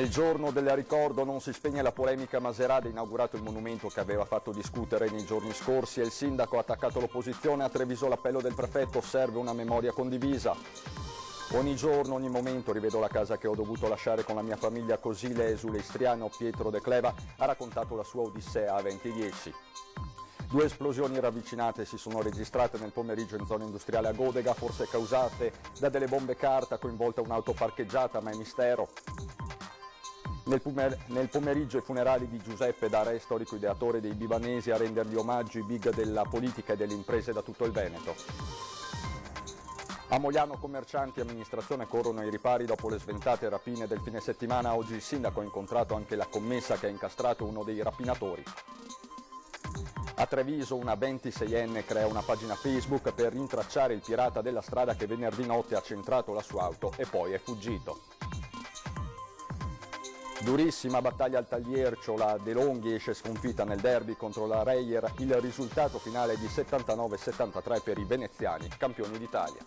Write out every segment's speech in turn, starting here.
Nel giorno del ricordo non si spegne la polemica. Maserata ha inaugurato il monumento che aveva fatto discutere nei giorni scorsi e il sindaco ha attaccato l'opposizione. A Treviso l'appello del prefetto: serve una memoria condivisa. Ogni giorno, ogni momento rivedo la casa che ho dovuto lasciare con la mia famiglia, così l'esule istriano Pietro De Cleva ha raccontato la sua odissea a 2010. 2 esplosioni ravvicinate si sono registrate nel pomeriggio in zona industriale a Godega, forse causate da delle bombe carta, coinvolta un'auto parcheggiata, ma è mistero. Nel pomeriggio i funerali di Giuseppe Dare, storico ideatore dei Bibanesi, a rendergli omaggio i big della politica e delle imprese da tutto il Veneto. A Mogliano commercianti e amministrazione corrono ai ripari dopo le sventate rapine del fine settimana. Oggi il sindaco ha incontrato anche la commessa che ha incastrato uno dei rapinatori. A Treviso una 26enne crea una pagina Facebook per rintracciare il pirata della strada che venerdì notte ha centrato la sua auto e poi è fuggito. Durissima battaglia al Tagliercio, la De Longhi esce sconfitta nel derby contro la Reyer, il risultato finale è di 79-73 per i veneziani, campioni d'Italia.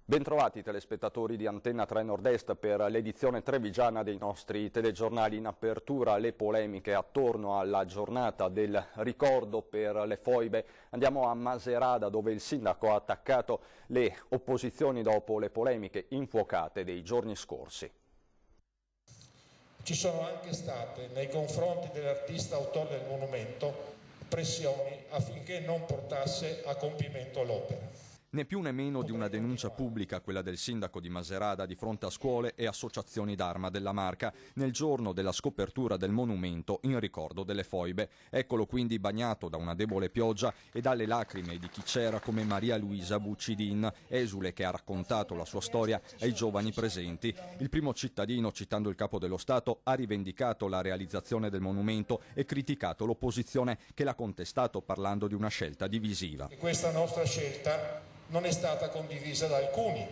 Bentrovati telespettatori di Antenna 3 Nord-Est per l'edizione trevigiana dei nostri telegiornali. In apertura le polemiche attorno alla giornata del ricordo per le foibe. Andiamo a Maserata, dove il sindaco ha attaccato le opposizioni dopo le polemiche infuocate dei giorni scorsi. Ci sono anche state nei confronti dell'artista autore del monumento pressioni affinché non portasse a compimento l'opera. Né più né meno di una denuncia pubblica, quella del sindaco di Maserata di fronte a scuole e associazioni d'Arma della Marca nel giorno della scopertura del monumento in ricordo delle foibe. Eccolo quindi bagnato da una debole pioggia e dalle lacrime di chi c'era come Maria Luisa Buccidin, esule che ha raccontato la sua storia ai giovani presenti. Il primo cittadino, citando il capo dello Stato, ha rivendicato la realizzazione del monumento e criticato l'opposizione che l'ha contestato parlando di una scelta divisiva. Questa nostra scelta non è stata condivisa da alcuni,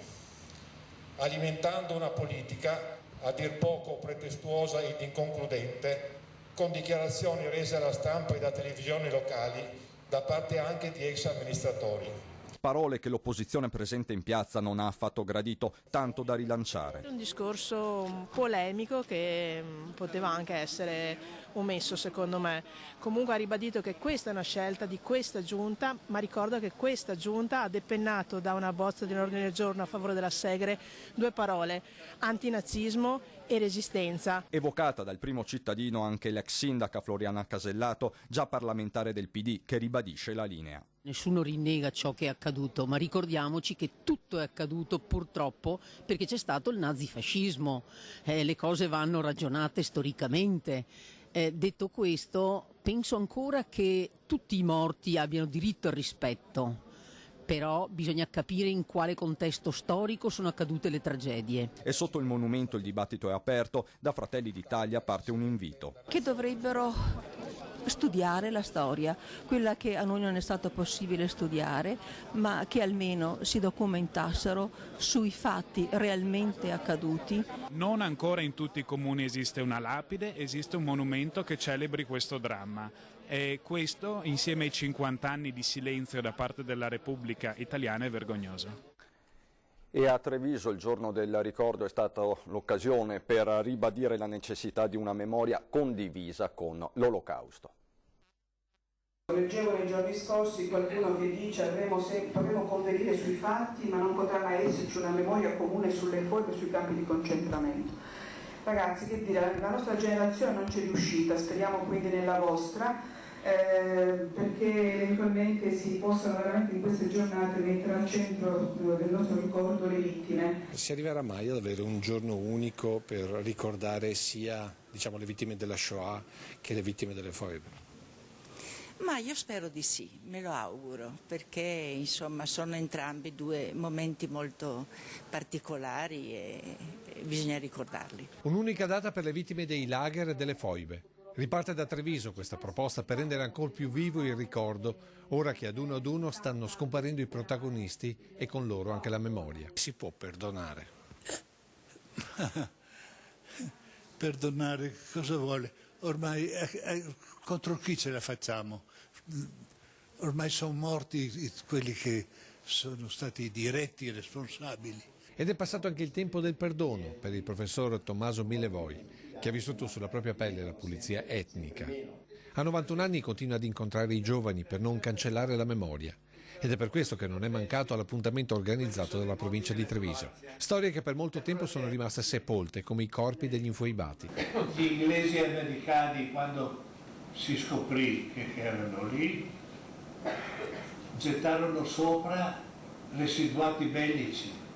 alimentando una politica a dir poco pretestuosa ed inconcludente, con dichiarazioni rese alla stampa e da televisioni locali da parte anche di ex amministratori. Parole che l'opposizione presente in piazza non ha affatto gradito, tanto da rilanciare. Un discorso polemico che poteva anche essere omesso, secondo me. Comunque ha ribadito che questa è una scelta di questa giunta, ma ricordo che questa giunta ha depennato da una bozza di un ordine del giorno a favore della Segre 2 parole: antinazismo e resistenza. Evocata dal primo cittadino anche l'ex sindaca Floriana Casellato, già parlamentare del PD, che ribadisce la linea. Nessuno rinnega ciò che è accaduto, ma ricordiamoci che tutto è accaduto purtroppo perché c'è stato il nazifascismo. Le cose vanno ragionate storicamente. Detto questo, penso ancora che tutti i morti abbiano diritto al rispetto. Però bisogna capire in quale contesto storico sono accadute le tragedie. E sotto il monumento il dibattito è aperto. Da Fratelli d'Italia parte un invito. Che dovrebbero studiare la storia, quella che a noi non è stato possibile studiare, ma che almeno si documentassero sui fatti realmente accaduti. Non ancora in tutti i comuni esiste una lapide, esiste un monumento che celebri questo dramma. E questo, insieme ai 50 anni di silenzio da parte della Repubblica Italiana, è vergognoso. E a Treviso il giorno del ricordo è stata l'occasione per ribadire la necessità di una memoria condivisa con l'Olocausto. Leggevo nei giorni scorsi qualcuno che dice potremo convenire sui fatti ma non potrà mai esserci una memoria comune sulle foibe e sui campi di concentramento. Ragazzi, che dire, la nostra generazione non c'è riuscita, speriamo quindi nella vostra, perché eventualmente si possano veramente in queste giornate mettere al centro del nostro ricordo le vittime. Si arriverà mai ad avere un giorno unico per ricordare sia le vittime della Shoah che le vittime delle foibe? Ma io spero di sì, me lo auguro, perché insomma sono entrambi 2 momenti molto particolari e bisogna ricordarli. Un'unica data per le vittime dei lager e delle foibe. Riparte da Treviso questa proposta per rendere ancora più vivo il ricordo, ora che ad uno stanno scomparendo i protagonisti e con loro anche la memoria. Si può perdonare. Perdonare cosa vuole? Ormai contro chi ce la facciamo? Ormai sono morti quelli che sono stati diretti e responsabili. Ed è passato anche il tempo del perdono per il professor Tommaso Millevoi, che ha vissuto sulla propria pelle la pulizia etnica. A 91 anni continua ad incontrare i giovani per non cancellare la memoria. Ed è per questo che non è mancato all'appuntamento organizzato dalla provincia di Treviso. Storie che per molto tempo sono rimaste sepolte come i corpi degli infoibati. Gli inglesi americani, quando si scoprì che erano lì, gettarono sopra residuati bellici,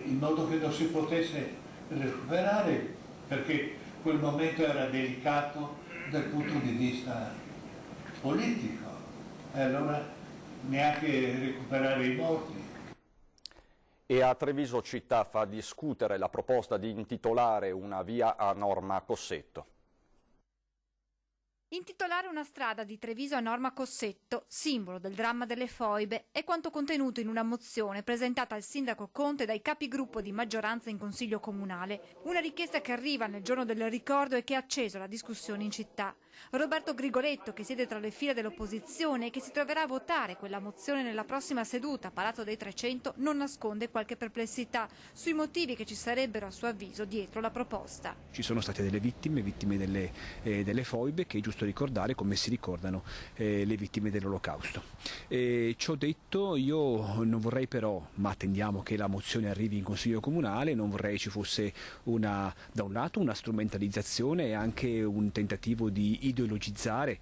in modo che non si potesse recuperare, perché quel momento era delicato dal punto di vista politico. E allora neanche recuperare i morti. E a Treviso città fa discutere la proposta di intitolare una via a Norma Cossetto. Intitolare una strada di Treviso a Norma Cossetto, simbolo del dramma delle foibe, è quanto contenuto in una mozione presentata al sindaco Conte dai capigruppo di maggioranza in Consiglio Comunale. Una richiesta che arriva nel giorno del ricordo e che ha acceso la discussione in città. Roberto Grigoletto, che siede tra le file dell'opposizione e che si troverà a votare quella mozione nella prossima seduta a Palazzo dei 300, non nasconde qualche perplessità sui motivi che ci sarebbero, a suo avviso, dietro la proposta. Ci sono state delle vittime delle foibe, che è giusto ricordare come si ricordano le vittime dell'Olocausto. Ciò detto, io non vorrei però, ma attendiamo che la mozione arrivi in Consiglio Comunale, non vorrei ci fosse da un lato una strumentalizzazione e anche un tentativo di ideologizzare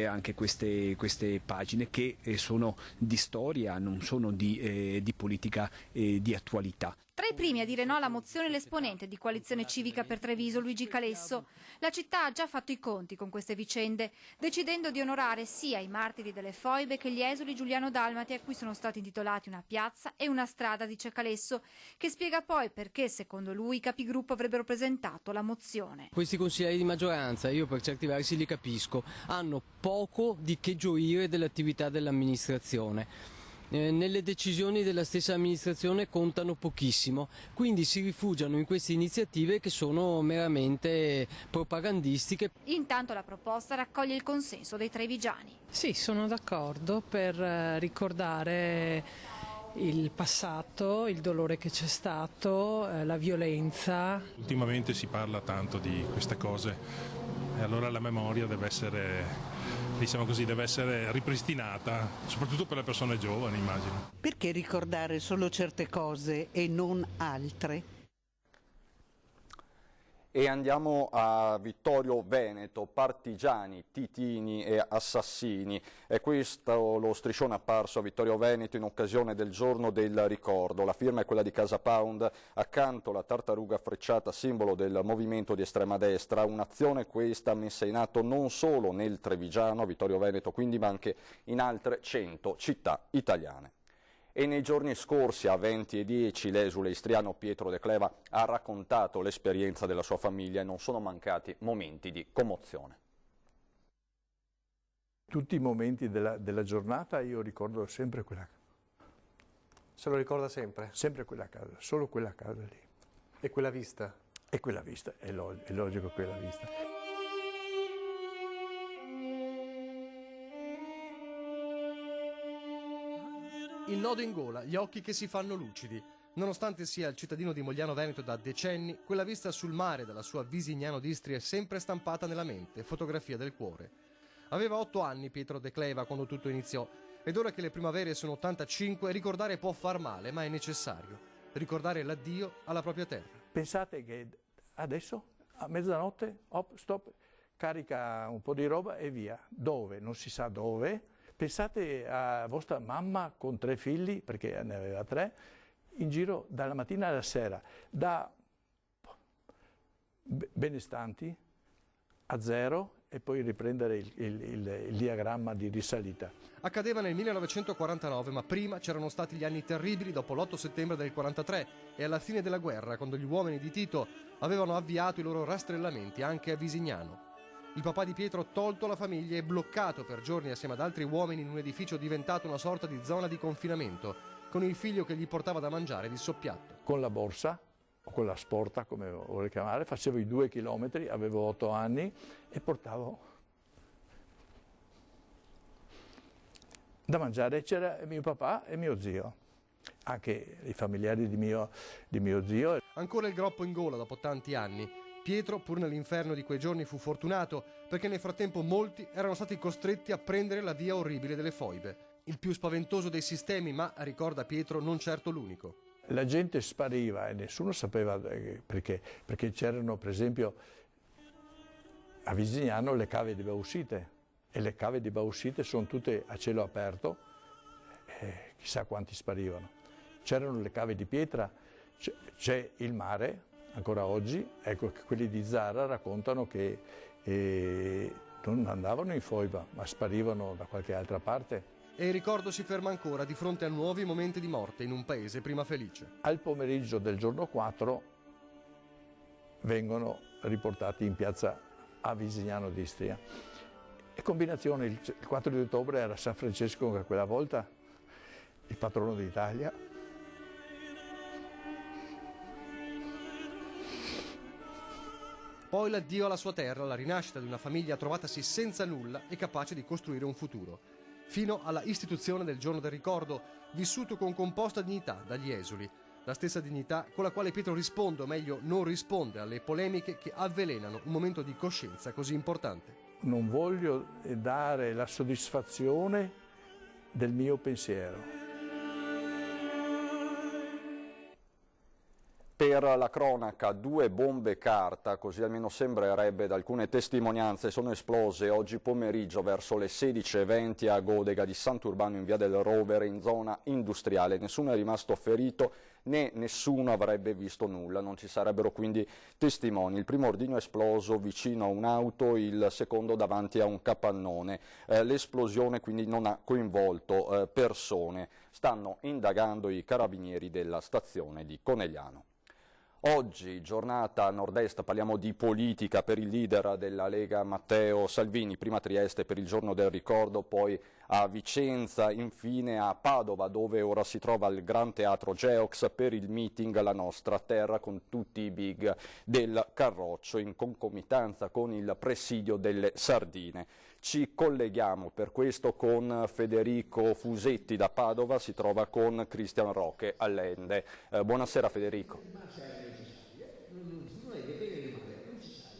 anche queste pagine che sono di storia, non sono di politica di attualità. Tra i primi a dire no alla mozione l'esponente di Coalizione Civica per Treviso, Luigi Calesso. La città ha già fatto i conti con queste vicende, decidendo di onorare sia i martiri delle foibe che gli esuli giuliano-dalmati, a cui sono stati intitolati una piazza e una strada, dice Calesso, che spiega poi perché, secondo lui, i capigruppo avrebbero presentato la mozione. Questi consiglieri di maggioranza, io per certi versi li capisco, hanno poco di che gioire dell'attività dell'amministrazione. Nelle decisioni della stessa amministrazione contano pochissimo, quindi si rifugiano in queste iniziative che sono meramente propagandistiche. Intanto la proposta raccoglie il consenso dei trevigiani. Sì, sono d'accordo per ricordare il passato, il dolore che c'è stato, la violenza. Ultimamente si parla tanto di queste cose e allora la memoria deve essere, diciamo così, deve essere ripristinata, soprattutto per le persone giovani, immagino. Perché ricordare solo certe cose e non altre? E andiamo a Vittorio Veneto, partigiani, titini e assassini. È questo lo striscione apparso a Vittorio Veneto in occasione del giorno del ricordo. La firma è quella di Casa Pound, accanto alla tartaruga frecciata, simbolo del movimento di estrema destra. Un'azione questa messa in atto non solo nel Trevigiano, a Vittorio Veneto quindi, ma anche in altre 100 città italiane. E nei giorni scorsi, a 20:10, l'esule istriano Pietro De Cleva ha raccontato l'esperienza della sua famiglia e non sono mancati momenti di commozione. Tutti i momenti della giornata io ricordo sempre quella casa. Se lo ricorda sempre? Sempre quella casa, solo quella casa lì. E quella vista? E quella vista, è logico quella vista. Il nodo in gola, gli occhi che si fanno lucidi. Nonostante sia il cittadino di Mogliano Veneto da decenni, quella vista sul mare dalla sua Visignano d'Istria è sempre stampata nella mente, fotografia del cuore. Aveva 8 anni Pietro De Cleva quando tutto iniziò, ed ora che le primavere sono 85, ricordare può far male, ma è necessario. Ricordare l'addio alla propria terra. Pensate che adesso, a mezzanotte, stop, carica un po' di roba e via. Dove? Non si sa dove. Pensate a vostra mamma con 3 figli, perché ne aveva 3, in giro dalla mattina alla sera, da benestanti a 0 e poi riprendere il diagramma di risalita. Accadeva nel 1949, ma prima c'erano stati gli anni terribili dopo l'8 settembre del 43 e alla fine della guerra, quando gli uomini di Tito avevano avviato i loro rastrellamenti anche a Visignano. Il papà di Pietro, tolto alla famiglia, è bloccato per giorni assieme ad altri uomini in un edificio diventato una sorta di zona di confinamento, con il figlio che gli portava da mangiare di soppiatto. Con la borsa, o con la sporta, come vuole chiamare, facevo i 2 chilometri, avevo 8 anni e portavo da mangiare. C'era mio papà e mio zio. anche i familiari di mio zio. Ancora il groppo in gola dopo tanti anni. Pietro, pur nell'inferno di quei giorni, fu fortunato perché nel frattempo molti erano stati costretti a prendere la via orribile delle foibe. Il più spaventoso dei sistemi, ma, ricorda Pietro, non certo l'unico. La gente spariva e nessuno sapeva perché c'erano, per esempio, a Visignano le cave di bauxite, e le cave di bauxite sono tutte a cielo aperto, chissà quanti sparivano. C'erano le cave di pietra, c'è il mare. Ancora oggi, ecco che quelli di Zara raccontano che non andavano in foiba, ma sparivano da qualche altra parte. E il ricordo si ferma ancora di fronte a nuovi momenti di morte in un paese prima felice. Al pomeriggio del giorno 4 vengono riportati in piazza a Visignano d'Istria. E combinazione, il 4 di ottobre era San Francesco, che quella volta il patrono d'Italia. Poi l'addio alla sua terra, la rinascita di una famiglia trovatasi senza nulla e capace di costruire un futuro. Fino alla istituzione del Giorno del Ricordo, vissuto con composta dignità dagli esuli. La stessa dignità con la quale Pietro risponde, o meglio non risponde, alle polemiche che avvelenano un momento di coscienza così importante. Non voglio dare la soddisfazione del mio pensiero. Per la cronaca, 2 bombe carta, così almeno sembrerebbe da alcune testimonianze, sono esplose oggi pomeriggio verso le 16:20 a Godega di Sant'Urbano in via del Rovere, in zona industriale. Nessuno è rimasto ferito né nessuno avrebbe visto nulla, non ci sarebbero quindi testimoni. Il primo ordigno è esploso vicino a un'auto, il secondo davanti a un capannone. L'esplosione quindi non ha coinvolto persone. Stanno indagando i carabinieri della stazione di Conegliano. Oggi, giornata a nord-est, parliamo di politica per il leader della Lega Matteo Salvini, prima a Trieste per il Giorno del Ricordo, poi a Vicenza, infine a Padova, dove ora si trova il Gran Teatro Geox per il meeting La Nostra Terra con tutti i big del Carroccio, in concomitanza con il presidio delle sardine. Ci colleghiamo per questo con Federico Fusetti da Padova, si trova con Cristian Roque Allende. Buonasera Federico.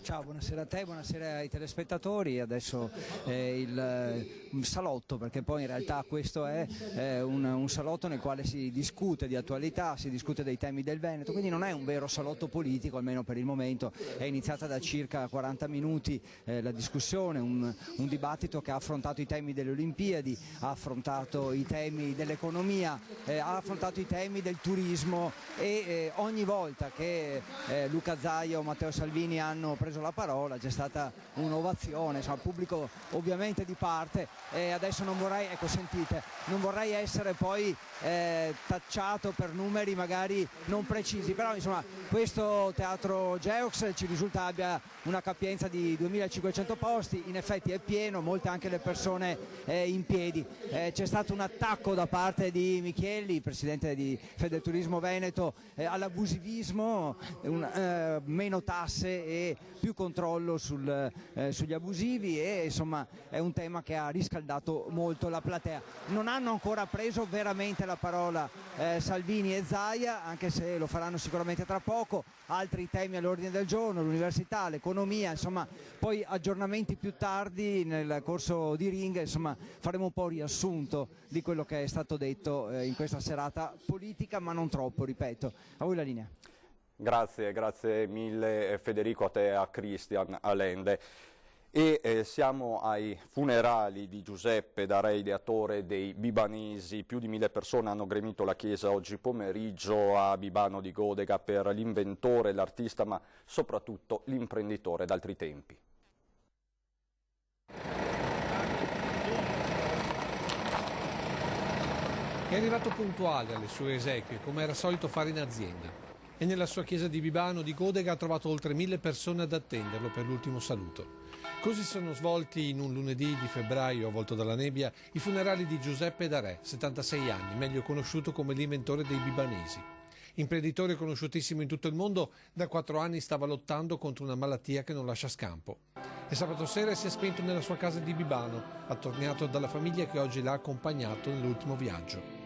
Ciao, buonasera a te, buonasera ai telespettatori. Adesso il salotto, perché poi in realtà questo è un salotto nel quale si discute di attualità, si discute dei temi del Veneto, quindi non è un vero salotto politico, almeno per il momento. È iniziata da circa 40 minuti la discussione, un dibattito che ha affrontato i temi delle Olimpiadi, ha affrontato i temi dell'economia, ha affrontato i temi del turismo e ogni volta che Luca Zaia o Matteo Salvini hanno preso la parola c'è stata un'ovazione, insomma, pubblico ovviamente di parte, e adesso non vorrei, ecco sentite, non vorrei essere poi tacciato per numeri magari non precisi, però insomma questo teatro Geox ci risulta abbia una capienza di 2500 posti, in effetti è pieno, molte anche le persone in piedi. C'è stato un attacco da parte di Michielli, presidente di Federturismo Veneto, all'abusivismo, meno tasse e più controllo sugli abusivi, e insomma è un tema che ha riscaldato molto la platea. Non hanno ancora preso veramente la parola Salvini e Zaia, anche se lo faranno sicuramente tra poco. Altri temi all'ordine del giorno, l'università, l'economia, insomma poi aggiornamenti più tardi nel corso di Ring, insomma faremo un po' riassunto di quello che è stato detto in questa serata politica, ma non troppo, ripeto. A voi la linea. Grazie mille Federico, a te e a Cristian Allende. E siamo ai funerali di Giuseppe Darè, ideatore dei Bibanesi. Più di 1000 persone hanno gremito la chiesa oggi pomeriggio a Bibano di Godega per l'inventore, l'artista, ma soprattutto l'imprenditore d'altri tempi. È arrivato puntuale alle sue esequie, come era solito fare in azienda. E nella sua chiesa di Bibano di Godega ha trovato oltre 1000 persone ad attenderlo per l'ultimo saluto. Così sono svolti in un lunedì di febbraio avvolto dalla nebbia i funerali di Giuseppe Darè, 76 anni, meglio conosciuto come l'inventore dei Bibanesi. Imprenditore conosciutissimo in tutto il mondo, da 4 anni stava lottando contro una malattia che non lascia scampo. E sabato sera si è spento nella sua casa di Bibano, attorniato dalla famiglia che oggi l'ha accompagnato nell'ultimo viaggio.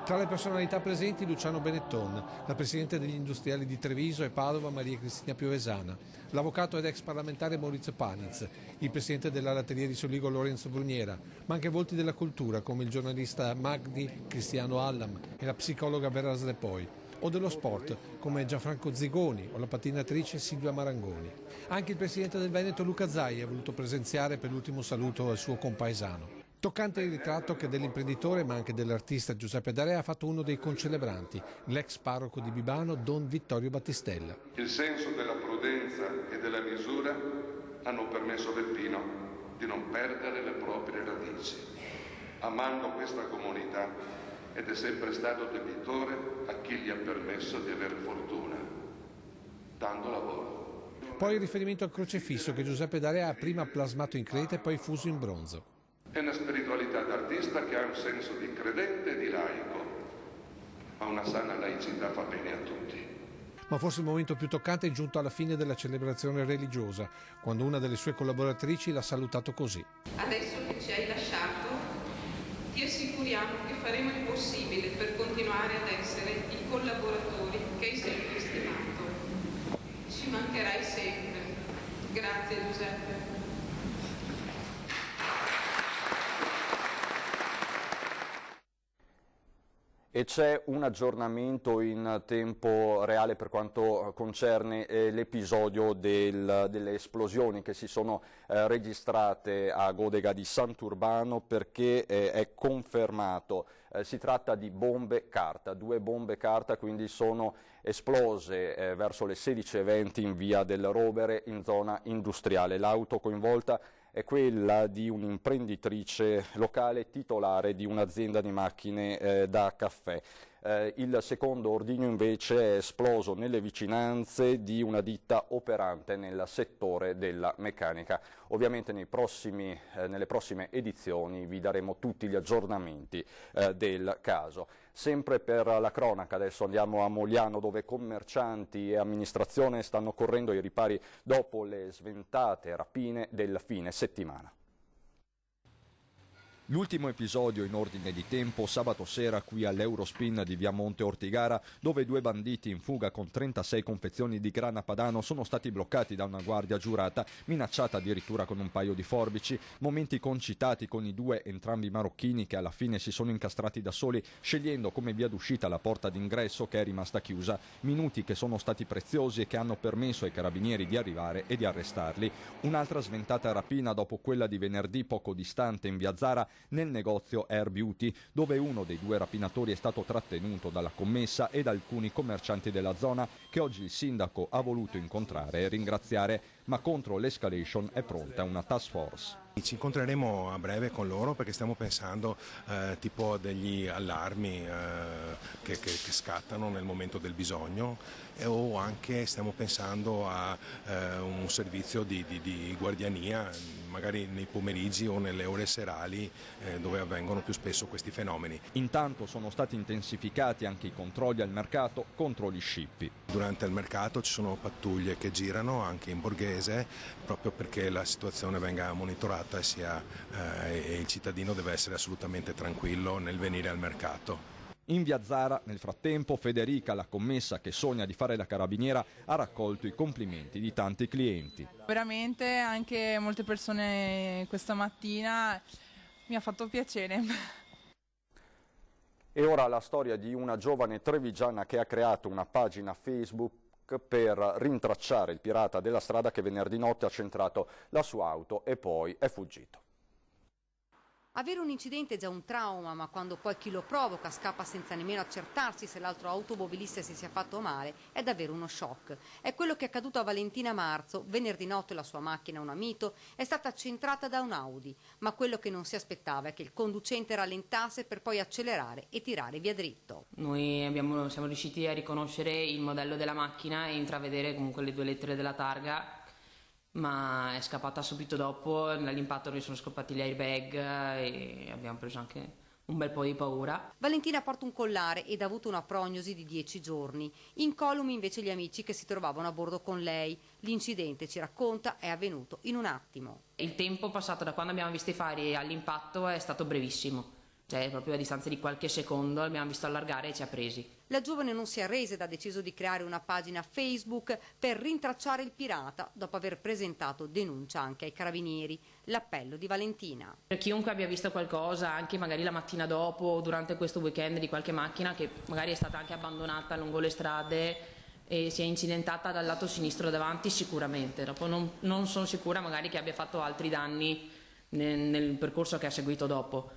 Tra le personalità presenti Luciano Benetton, la presidente degli industriali di Treviso e Padova Maria Cristina Piovesana, l'avvocato ed ex parlamentare Maurizio Paniz, il presidente della latteria di Soligo Lorenzo Bruniera, ma anche volti della cultura come il giornalista Magdi Cristiano Allam e la psicologa Vera Slepoi, o dello sport come Gianfranco Zigoni o la pattinatrice Silvia Marangoni. Anche il presidente del Veneto Luca Zai ha voluto presenziare per l'ultimo saluto al suo compaesano. Toccante il ritratto che dell'imprenditore ma anche dell'artista Giuseppe D'Area ha fatto uno dei concelebranti, l'ex parroco di Bibano Don Vittorio Battistella. Il senso della prudenza e della misura hanno permesso a Beppino di non perdere le proprie radici, amando questa comunità, ed è sempre stato debitore a chi gli ha permesso di avere fortuna, dando lavoro. Poi il riferimento al crocefisso che Giuseppe D'Area ha prima plasmato in creta e poi fuso in bronzo. È una spiritualità d'artista che ha un senso di credente e di laico, ma una sana laicità fa bene a tutti. Ma forse il momento più toccante è giunto alla fine della celebrazione religiosa, quando una delle sue collaboratrici l'ha salutato così. Adesso che ci hai lasciato, ti assicuriamo che faremo il possibile per continuare ad essere i collaboratori che hai sempre stimato. Ci mancherai sempre. Grazie Giuseppe. E c'è un aggiornamento in tempo reale per quanto concerne l'episodio delle esplosioni che si sono registrate a Godega di Sant'Urbano, perché è confermato. Si tratta di bombe carta, 2 bombe carta, quindi sono esplose verso le 16:20 in via del Rovere in zona industriale. L'auto coinvolta è quella di un'imprenditrice locale titolare di un'azienda di macchine da caffè. Il secondo ordigno invece è esploso nelle vicinanze di una ditta operante nel settore della meccanica. Ovviamente nelle prossime edizioni vi daremo tutti gli aggiornamenti del caso. Sempre per la cronaca adesso andiamo a Mogliano, dove commercianti e amministrazione stanno correndo ai ripari dopo le sventate rapine del fine settimana. L'ultimo episodio in ordine di tempo sabato sera qui all'Eurospin di via Monte Ortigara, dove 2 banditi in fuga con 36 confezioni di grana padano sono stati bloccati da una guardia giurata, minacciata addirittura con un paio di forbici. Momenti concitati con i 2 entrambi marocchini che alla fine si sono incastrati da soli, scegliendo come via d'uscita la porta d'ingresso che è rimasta chiusa. Minuti che sono stati preziosi e che hanno permesso ai carabinieri di arrivare e di arrestarli. Un'altra sventata rapina dopo quella di venerdì poco distante in via Zara, nel negozio Air Beauty, dove uno dei 2 rapinatori è stato trattenuto dalla commessa e da alcuni commercianti della zona che oggi il sindaco ha voluto incontrare e ringraziare, ma contro l'escalation è pronta una task force. Ci incontreremo a breve con loro perché stiamo pensando tipo degli allarmi che scattano nel momento del bisogno, o anche stiamo pensando a un servizio di guardiania magari nei pomeriggi o nelle ore serali dove avvengono più spesso questi fenomeni. Intanto sono stati intensificati anche i controlli al mercato contro gli scippi. Durante il mercato ci sono pattuglie che girano anche in borghese proprio perché la situazione venga monitorata e il cittadino deve essere assolutamente tranquillo nel venire al mercato. In via Zara, nel frattempo, Federica, la commessa che sogna di fare la carabiniera, ha raccolto i complimenti di tanti clienti. Veramente anche molte persone questa mattina mi ha fatto piacere. E ora la storia di una giovane trevigiana che ha creato una pagina Facebook per rintracciare il pirata della strada che venerdì notte ha centrato la sua auto e poi è fuggito. Avere un incidente è già un trauma, ma quando poi chi lo provoca scappa senza nemmeno accertarsi se l'altro automobilista si sia fatto male, è davvero uno shock. È quello che è accaduto a Valentina Marzo. Venerdì notte la sua macchina, una Mito, è stata centrata da un Audi, ma quello che non si aspettava è che il conducente rallentasse per poi accelerare e tirare via dritto. Noi siamo riusciti a riconoscere il modello della macchina e intravedere comunque le 2 lettere della targa, ma è scappata subito dopo. Dall'impatto noi sono scappati gli airbag e abbiamo preso anche un bel po' di paura. Valentina porta un collare ed ha avuto una prognosi di 10 giorni. Incolumi invece gli amici che si trovavano a bordo con lei. L'incidente, ci racconta, è avvenuto in un attimo. Il tempo passato da quando abbiamo visto i fari all'impatto è stato brevissimo. cioè proprio a distanza di qualche secondo l'abbiamo visto allargare e ci ha presi. La giovane non si è arresa ed ha deciso di creare una pagina Facebook per rintracciare il pirata dopo aver presentato denuncia anche ai carabinieri. L'appello di Valentina. Per chiunque abbia visto qualcosa, anche magari la mattina dopo o durante questo weekend, di qualche macchina che magari è stata anche abbandonata lungo le strade e si è incidentata dal lato sinistro davanti, sicuramente. Dopo non sono sicura magari che abbia fatto altri danni nel percorso che ha seguito dopo.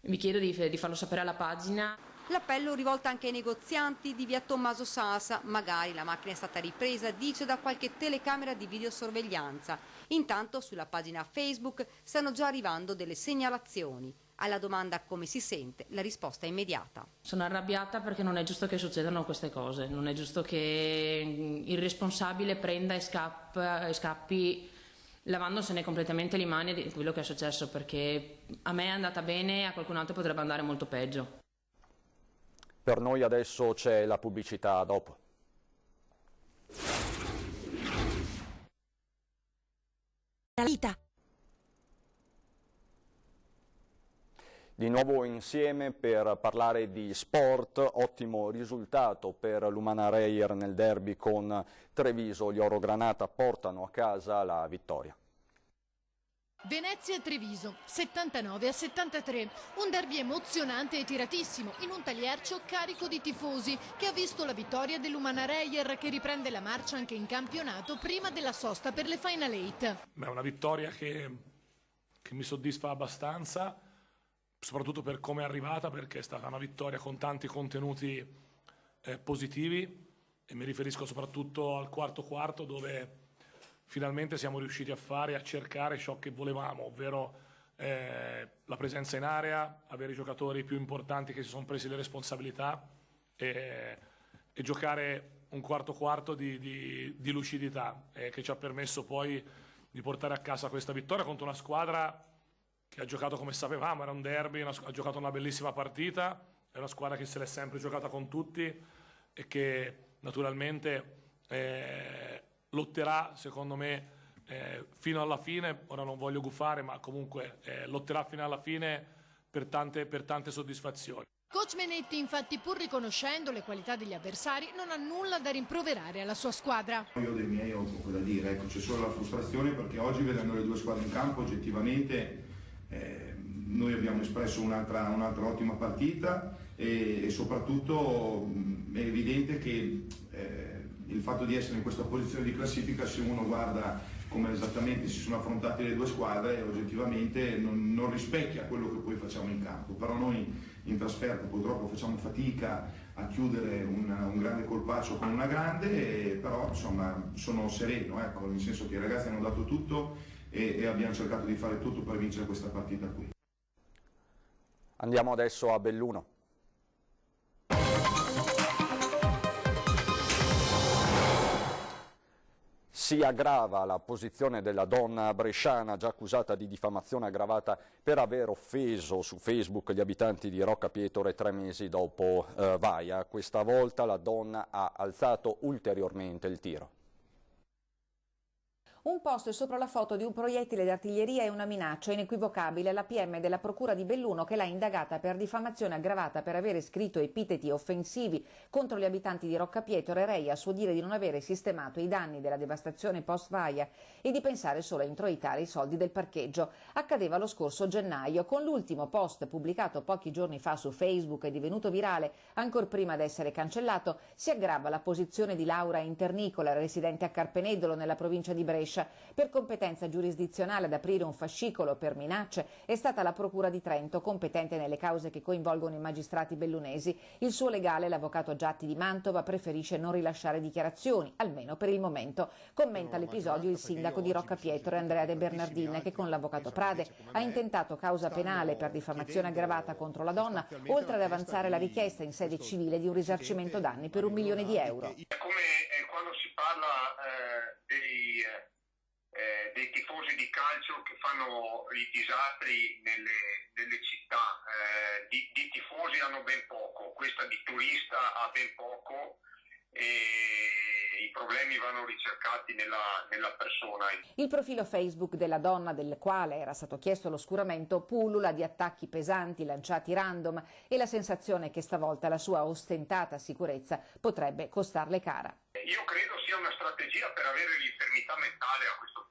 Vi chiedo di farlo sapere alla pagina. L'appello rivolto anche ai negozianti di via Tommaso Sasa. Magari la macchina è stata ripresa, dice, da qualche telecamera di videosorveglianza. Intanto sulla pagina Facebook stanno già arrivando delle segnalazioni. Alla domanda come si sente, la risposta è immediata. Sono arrabbiata perché non è giusto che succedano queste cose, non è giusto che il responsabile prenda e scappi lavandosene completamente le mani di quello che è successo, perché a me è andata bene, a qualcun altro potrebbe andare molto peggio. Per noi adesso c'è la pubblicità dopo. La vita. Di nuovo insieme per parlare di sport. Ottimo risultato per l'Umana Reyer nel derby con Treviso. Gli Orogranata portano a casa la vittoria. Venezia e Treviso, 79-73, un derby emozionante e tiratissimo in un Tagliercio carico di tifosi che ha visto la vittoria dell'Umana Reyer che riprende la marcia anche in campionato prima della sosta per le Final 8. È una vittoria che mi soddisfa abbastanza, soprattutto per come è arrivata, perché è stata una vittoria con tanti contenuti positivi, e mi riferisco soprattutto al quarto dove finalmente siamo riusciti a cercare ciò che volevamo, ovvero la presenza in area, avere i giocatori più importanti che si sono presi le responsabilità e giocare un quarto di lucidità che ci ha permesso poi di portare a casa questa vittoria contro una squadra che ha giocato come sapevamo, era un derby, ha giocato una bellissima partita, è una squadra che se l'è sempre giocata con tutti e che naturalmente lotterà, secondo me, fino alla fine. Ora non voglio gufare, ma comunque lotterà fino alla fine per tante soddisfazioni. Coach Menetti, infatti, pur riconoscendo le qualità degli avversari, non ha nulla da rimproverare alla sua squadra. Io dei miei ho poco da dire, ecco, c'è solo la frustrazione perché oggi, vedendo le due squadre in campo, oggettivamente noi abbiamo espresso un'altra ottima partita e soprattutto è evidente che il fatto di essere in questa posizione di classifica, se uno guarda come esattamente si sono affrontate le due squadre, oggettivamente non rispecchia quello che poi facciamo in campo. Però noi in trasferta purtroppo facciamo fatica a chiudere un grande colpaccio con una grande, però insomma sono sereno, ecco, nel senso che i ragazzi hanno dato tutto e abbiamo cercato di fare tutto per vincere questa partita qui. Andiamo adesso a Belluno. Si aggrava la posizione della donna bresciana già accusata di diffamazione aggravata per aver offeso su Facebook gli abitanti di Rocca Pietore 3 mesi dopo Vaia. Questa volta la donna ha alzato ulteriormente il tiro. Un post sopra la foto di un proiettile d'artiglieria è una minaccia inequivocabile alla PM della Procura di Belluno, che l'ha indagata per diffamazione aggravata per avere scritto epiteti offensivi contro gli abitanti di Rocca Pietore. Rei, a suo dire, di non avere sistemato i danni della devastazione post-Vaia e di pensare solo a introitare i soldi del parcheggio. Accadeva lo scorso gennaio. Con l'ultimo post pubblicato pochi giorni fa su Facebook e divenuto virale ancor prima di essere cancellato, si aggrava la posizione di Laura Internicola, residente a Carpenedolo nella provincia di Brescia. Per competenza giurisdizionale ad aprire un fascicolo per minacce è stata la Procura di Trento, competente nelle cause che coinvolgono i magistrati bellunesi. Il suo legale, l'avvocato Giatti di Mantova, preferisce non rilasciare dichiarazioni, almeno per il momento. Commenta l'episodio il sindaco di Rocca Pietore, Andrea De Bernardin, che con l'avvocato Prade ha intentato causa penale per diffamazione aggravata contro la donna, oltre ad avanzare la richiesta in sede civile di un risarcimento danni per €1 milione. Come quando si parla dei tifosi di calcio che fanno i disastri nelle città, di tifosi hanno ben poco, questa di turista ha ben poco, e i problemi vanno ricercati nella persona. Il profilo Facebook della donna del quale era stato chiesto l'oscuramento pullula di attacchi pesanti lanciati random e la sensazione che stavolta la sua ostentata sicurezza potrebbe costarle cara. Io credo sia una strategia per avere l'infermità mentale a questo punto.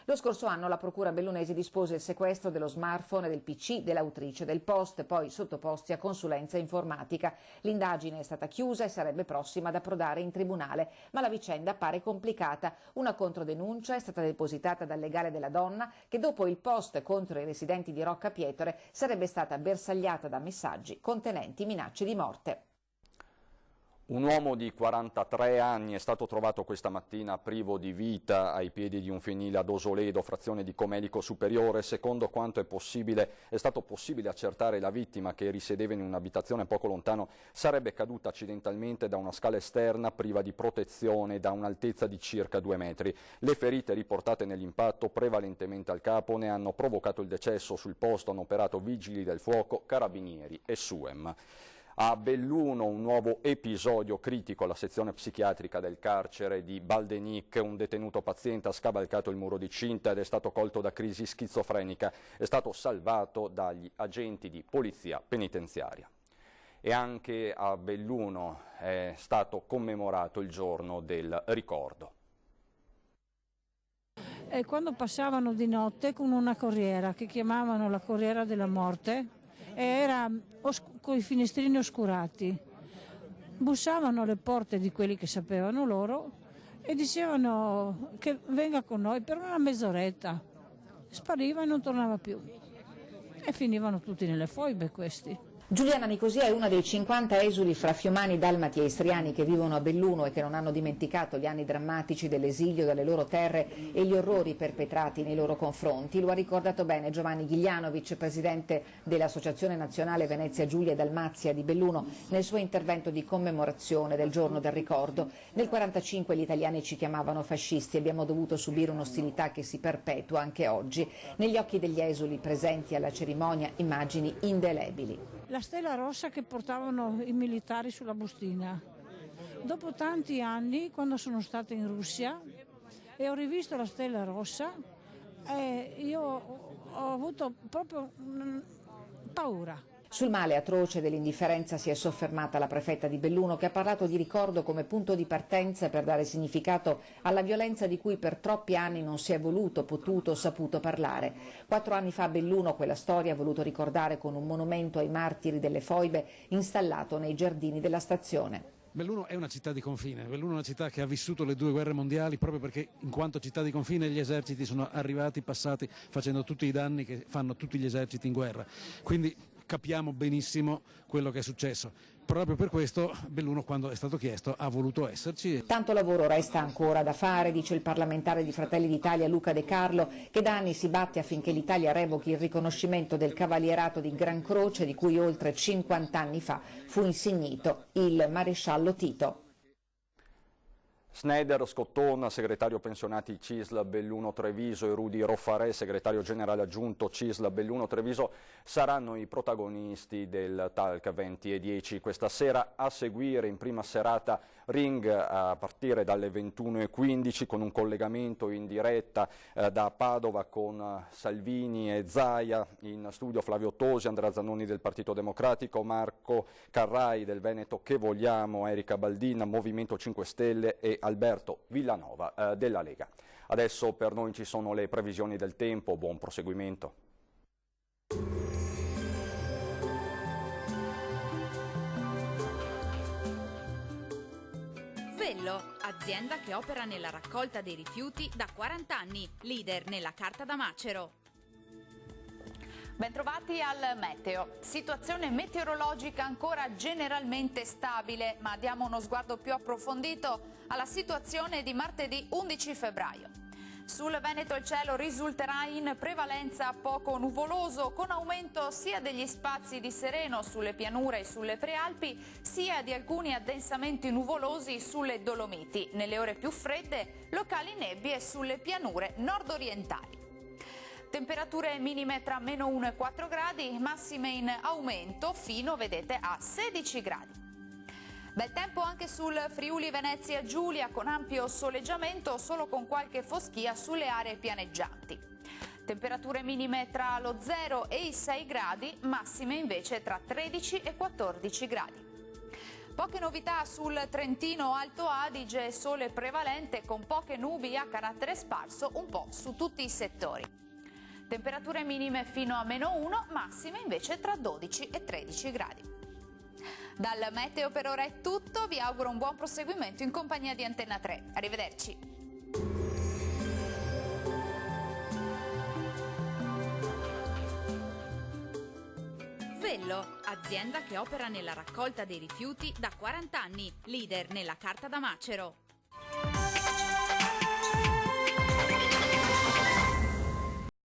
Lo scorso anno la procura bellunese dispose il sequestro dello smartphone e del PC dell'autrice del post, poi sottoposti a consulenza informatica. L'indagine è stata chiusa e sarebbe prossima ad approdare in tribunale, ma la vicenda pare complicata. Una controdenuncia è stata depositata dal legale della donna che dopo il post contro i residenti di Rocca Pietore sarebbe stata bersagliata da messaggi contenenti minacce di morte. Un uomo di 43 anni è stato trovato questa mattina privo di vita ai piedi di un fienile ad Osoledo, frazione di Comelico Superiore. Secondo quanto è stato possibile accertare, la vittima, che risiedeva in un'abitazione poco lontano, sarebbe caduta accidentalmente da una scala esterna priva di protezione da un'altezza di circa 2 metri. Le ferite riportate nell'impatto, prevalentemente al capo, ne hanno provocato il decesso. Sul posto hanno operato vigili del fuoco, carabinieri e SUEM. A Belluno un nuovo episodio critico alla sezione psichiatrica del carcere di Baldenic. Un detenuto paziente ha scavalcato il muro di cinta ed è stato colto da crisi schizofrenica. È stato salvato dagli agenti di polizia penitenziaria. E anche a Belluno è stato commemorato il giorno del ricordo. E quando passavano di notte con una corriera che chiamavano la corriera della morte, era con i finestrini oscurati, bussavano alle porte di quelli che sapevano loro e dicevano che venga con noi per una mezz'oretta, spariva e non tornava più e finivano tutti nelle foibe questi. Giuliana Nicosia è una dei 50 esuli fra fiumani, dalmati e istriani che vivono a Belluno e che non hanno dimenticato gli anni drammatici dell'esilio dalle loro terre e gli orrori perpetrati nei loro confronti. Lo ha ricordato bene Giovanni Ghiglianovic, presidente dell'Associazione Nazionale Venezia Giulia e Dalmazia di Belluno, nel suo intervento di commemorazione del giorno del ricordo. Nel 1945 gli italiani ci chiamavano fascisti e abbiamo dovuto subire un'ostilità che si perpetua anche oggi. Negli occhi degli esuli presenti alla cerimonia immagini indelebili. La stella rossa che portavano i militari sulla bustina. Dopo tanti anni, quando sono stata in Russia e ho rivisto la stella rossa, io ho avuto proprio paura. Sul male atroce dell'indifferenza si è soffermata la prefetta di Belluno, che ha parlato di ricordo come punto di partenza per dare significato alla violenza di cui per troppi anni non si è voluto, potuto, saputo parlare. 4 anni fa a Belluno quella storia ha voluto ricordare con un monumento ai martiri delle foibe installato nei giardini della stazione. Belluno è una città di confine, Belluno è una città che ha vissuto le 2 guerre mondiali proprio perché in quanto città di confine gli eserciti sono arrivati, passati, facendo tutti i danni che fanno tutti gli eserciti in guerra. Quindi capiamo benissimo quello che è successo. Proprio per questo Belluno, quando è stato chiesto, ha voluto esserci. Tanto lavoro resta ancora da fare, dice il parlamentare di Fratelli d'Italia Luca De Carlo, che da anni si batte affinché l'Italia revochi il riconoscimento del cavalierato di Gran Croce di cui oltre 50 anni fa fu insignito il maresciallo Tito. Schneider Scotton, segretario pensionati CISL Belluno Treviso, e Rudy Roffarè, segretario generale aggiunto CISL Belluno Treviso, saranno i protagonisti del Talk 20 e 10 questa sera. A seguire in prima serata Ring a partire dalle 21:15 con un collegamento in diretta da Padova con Salvini e Zaia, in studio Flavio Tosi, Andrea Zannoni del Partito Democratico, Marco Carrai del Veneto Che Vogliamo, Erika Baldin, Movimento 5 Stelle e Alberto Villanova della Lega. Adesso per noi ci sono le previsioni del tempo, buon proseguimento. Vello, azienda che opera nella raccolta dei rifiuti da 40 anni, leader nella carta da macero. Bentrovati al meteo. Situazione meteorologica ancora generalmente stabile, ma diamo uno sguardo più approfondito alla situazione di martedì 11 febbraio. Sul Veneto il cielo risulterà in prevalenza poco nuvoloso, con aumento sia degli spazi di sereno sulle pianure e sulle prealpi, sia di alcuni addensamenti nuvolosi sulle Dolomiti. Nelle ore più fredde, locali nebbie sulle pianure nord-orientali. Temperature minime tra -1 e 4 gradi, massime in aumento fino, vedete, a 16 gradi. Bel tempo anche sul Friuli Venezia Giulia, con ampio soleggiamento, solo con qualche foschia sulle aree pianeggianti. Temperature minime tra lo 0 e i 6 gradi, massime invece tra 13 e 14 gradi. Poche novità sul Trentino Alto Adige, sole prevalente con poche nubi a carattere sparso un po' su tutti i settori. Temperature minime fino a -1, massime invece tra 12 e 13 gradi. Dal Meteo per ora è tutto, vi auguro un buon proseguimento in compagnia di Antenna 3. Arrivederci. Vello, azienda che opera nella raccolta dei rifiuti da 40 anni, leader nella carta da macero.